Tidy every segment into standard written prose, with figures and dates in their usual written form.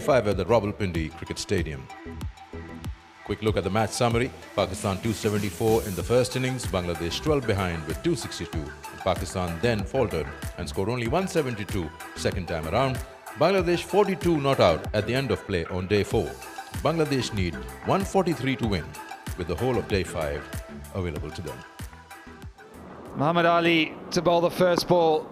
5 at the Rawalpindi Cricket Stadium. Quick look at the match summary. Pakistan 274 in the first innings, Bangladesh 12 behind with 262. Pakistan then faltered and scored only 172 second time around. Bangladesh 42 not out at the end of play on day 4. Bangladesh need 143 to win, with the whole of day 5 available to them. Muhammad Ali to bowl the first ball.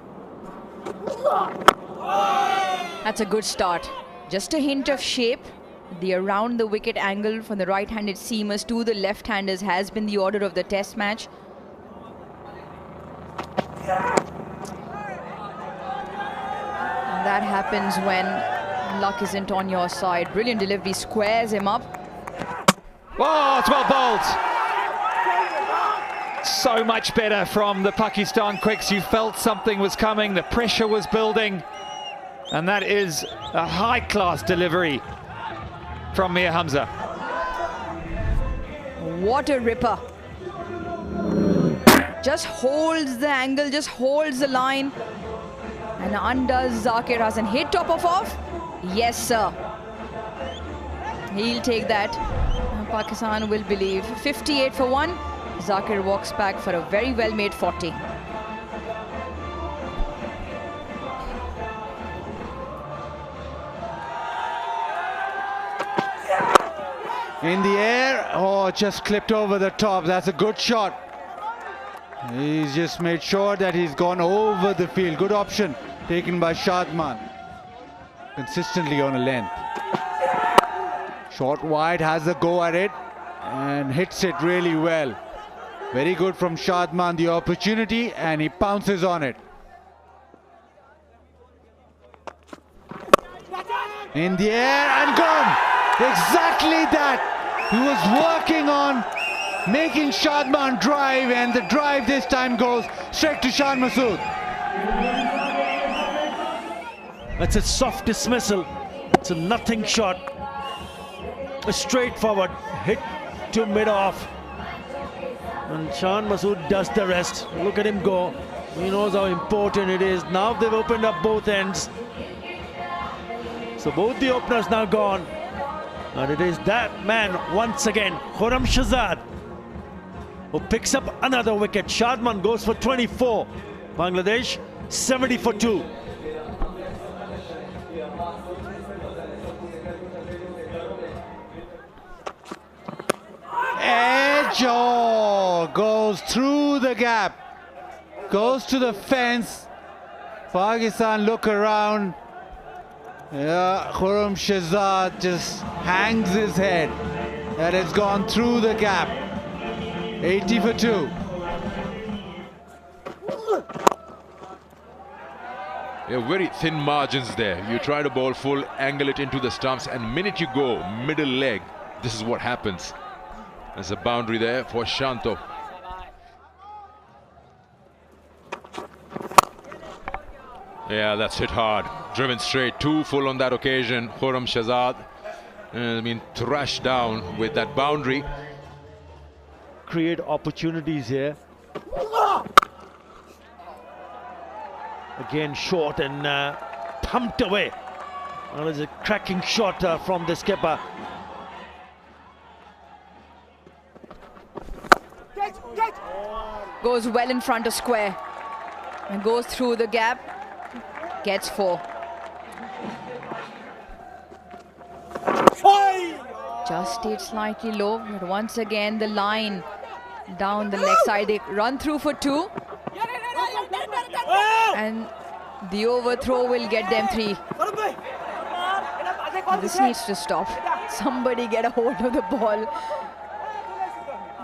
That's a good start. Just a hint of shape. The around the wicket angle from the right-handed seamers to the left-handers has been the order of the test match. And that happens when luck isn't on your side. Brilliant delivery, squares him up. Oh, it's well bowled. So much better from the Pakistan quicks. You felt something was coming, the pressure was building. And that is a high-class delivery from Mir Hamza. What a ripper. Just holds the angle, just holds the line. And undoes Zakir Hasan. Hit top of off? Yes, sir. He'll take that. Pakistan will believe. 58 for 1. Zakir walks back for a very well-made 40. In the air, oh, just clipped over the top. That's a good shot. He's just made sure that he's gone over the field. Good option taken by Shadman. Consistently on a length. Short wide, has a go at it and hits it really well. Very good from Shadman, the opportunity, and he pounces on it. In the air and gone. Exactly that. He was working on making Shadman drive, and the drive this time goes straight to Shan Masood. That's a soft dismissal. It's a nothing shot. A straightforward hit to mid-off. And Shan Masood does the rest. Look at him go. He knows how important it is. Now they've opened up both ends. So both the openers now gone. And it is that man once again, Khurram Shahzad, who picks up another wicket. Shadman goes for 24. Bangladesh 70 for 2. Edge, oh, goes through the gap. Goes to the fence. Pakistan look around. Yeah, Khurram Shahzad just hangs his head. That has gone through the gap. 80 for 2. Yeah, very thin margins there. You try to bowl full, angle it into the stumps, and minute you go middle leg, this is what happens. There's a boundary there for Shanto. Yeah, that's hit hard. Driven straight, 2 full on that occasion. Khurram Shahzad, thrashed down with that boundary. Create opportunities here. Again short and pumped away. That is a cracking shot from the skipper. Goes well in front of square. And goes through the gap. Gets 4. Just stayed slightly low, but once again the line down the leg side. They run through for 2. And the overthrow will get them 3. This needs to stop. Somebody get a hold of the ball.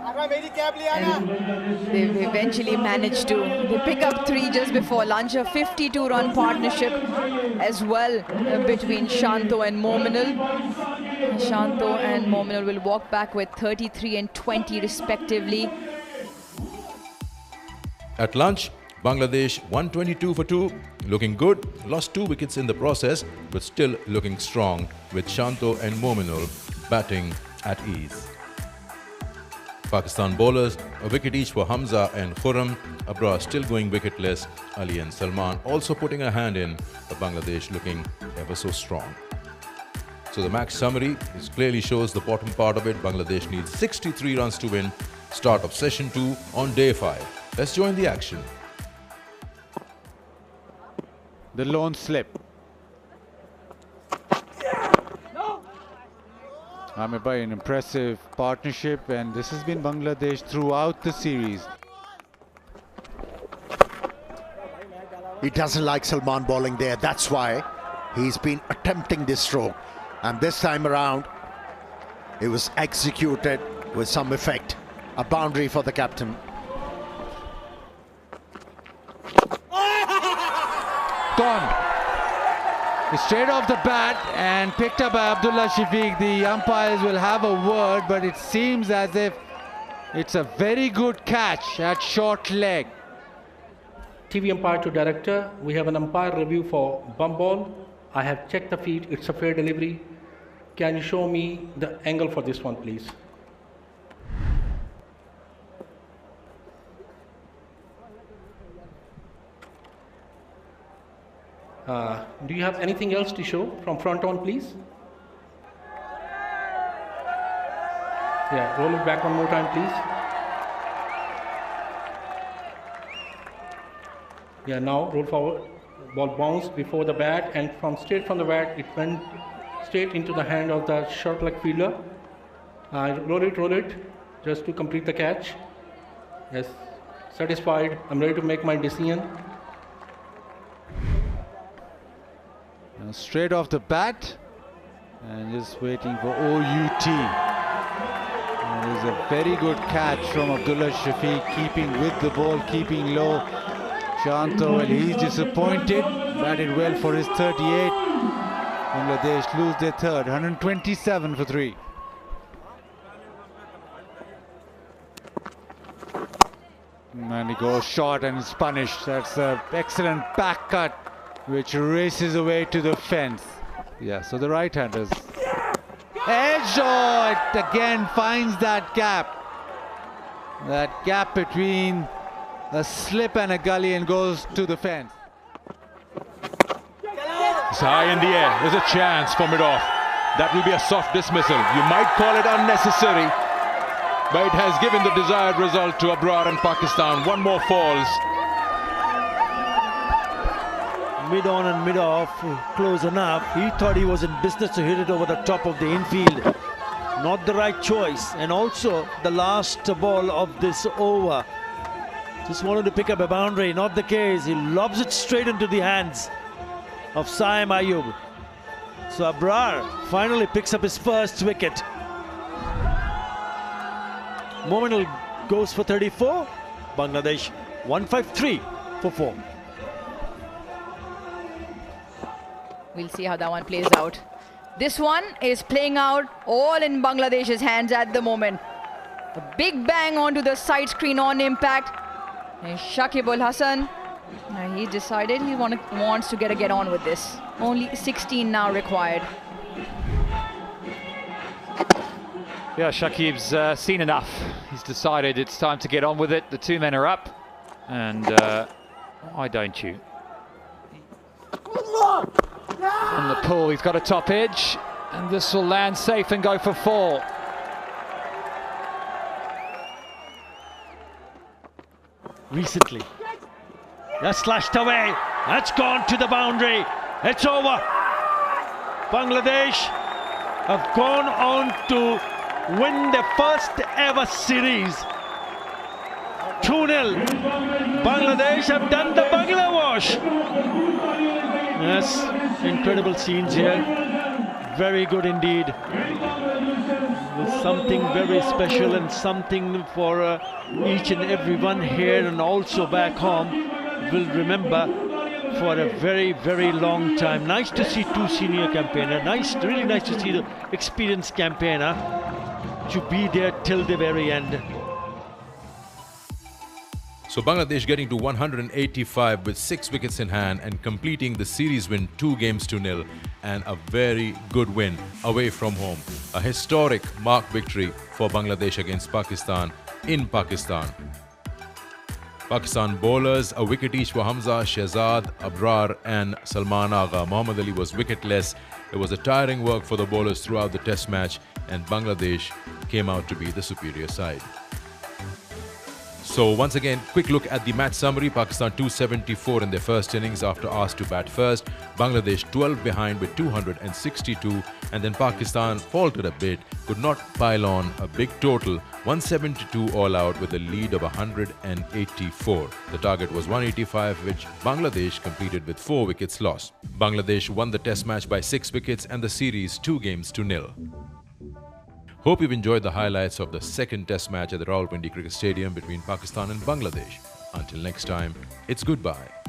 And they've eventually managed to. They pick up 3 just before lunch. A 52-run partnership as well between Shanto and Mominul. Shanto and Mominul will walk back with 33 and 20 respectively. At lunch, Bangladesh 122 for 2, looking good. Lost 2 wickets in the process, but still looking strong, with Shanto and Mominul batting at ease. Pakistan bowlers, a wicket each for Hamza and Khurram. Abrar still going wicketless. Ali and Salman also putting a hand in, but Bangladesh looking ever so strong. So the match summary clearly shows the bottom part of it. Bangladesh needs 63 runs to win. Start of session 2 on day 5. Let's join the action. The lone slip. Amir Bhai, an impressive partnership, and this has been Bangladesh throughout the series. He doesn't like Salman bowling there. That's why he's been attempting this stroke. And this time around, it was executed with some effect. A boundary for the captain. Gone. Straight off the bat and picked up by Abdullah Shafiq. The umpires will have a word, but it seems as if it's a very good catch at short leg. TV umpire to director, we have an umpire review for bump ball. I have checked the feet, it's a fair delivery. Can you show me the angle for this one, please? Do you have anything else to show from front on, please? Yeah, roll it back one more time, please. Yeah, now roll forward. Ball bounced before the bat, and straight from the bat, it went straight into the hand of the short leg fielder. Roll it, just to complete the catch. Yes, satisfied. I'm ready to make my decision. Now straight off the bat, and just waiting for OUT. And there's a very good catch from Abdullah Shafiq, keeping with the ball, keeping low. Shanto, well, he's disappointed, batted well for his 38. Bangladesh lose their third, 127 for 3. And he goes short and is punished. That's an excellent back cut, which races away to the fence. Yeah, so the right-handers. Edge, oh, it again finds that gap. That gap between a slip and a gully, and goes to the fence. It's high in the air. There's a chance for mid-off. That will be a soft dismissal. You might call it unnecessary, but it has given the desired result to Abrar and Pakistan. One more falls. Mid-on and mid-off, close enough. He thought he was in business to hit it over the top of the infield. Not the right choice. And also the last ball of this over. Just wanted to pick up a boundary, not the case. He lobs it straight into the hands of Saim Ayub. So Abrar finally picks up his first wicket. Mominal goes for 34. Bangladesh 153 for 4. We'll see how that one plays out. This one is playing out all in Bangladesh's hands at the moment. A big bang onto the side screen on impact. And Shakib Ul Hasan, he decided he wants to get on with this. Only 16 now required. Yeah, Shakib's seen enough. He's decided it's time to get on with it. The two men are up, and why don't you? On the pull, he's got a top edge, and this will land safe and go for 4. Recently, that's slashed away. That's gone to the boundary. It's over. Bangladesh have gone on to win their first ever series. 2-0. Bangladesh have done the Bangla wash. Yes, incredible scenes here. Very good indeed. With something very special and something for each and every one here and also back home will remember for a very, very long time. Nice to see two senior campaigners. Really nice to see the experienced campaigner to be there till the very end. So Bangladesh getting to 185 with 6 wickets in hand and completing the series win 2 games to 0, and a very good win away from home. A historic mark victory for Bangladesh against Pakistan in Pakistan. Pakistan bowlers, a wicket each for Hamza, Shehzad, Abrar and Salman Agha. Mohammad Ali was wicketless. It was a tiring work for the bowlers throughout the test match, and Bangladesh came out to be the superior side. So once again, quick look at the match summary. Pakistan 274 in their first innings after asked to bat first. Bangladesh 12 behind with 262, and then Pakistan faltered a bit, could not pile on a big total, 172 all out with a lead of 184. The target was 185, which Bangladesh completed with 4 wickets lost. Bangladesh won the test match by 6 wickets and the series 2-0. Hope you've enjoyed the highlights of the second test match at the Rawalpindi Cricket Stadium between Pakistan and Bangladesh. Until next time, it's goodbye.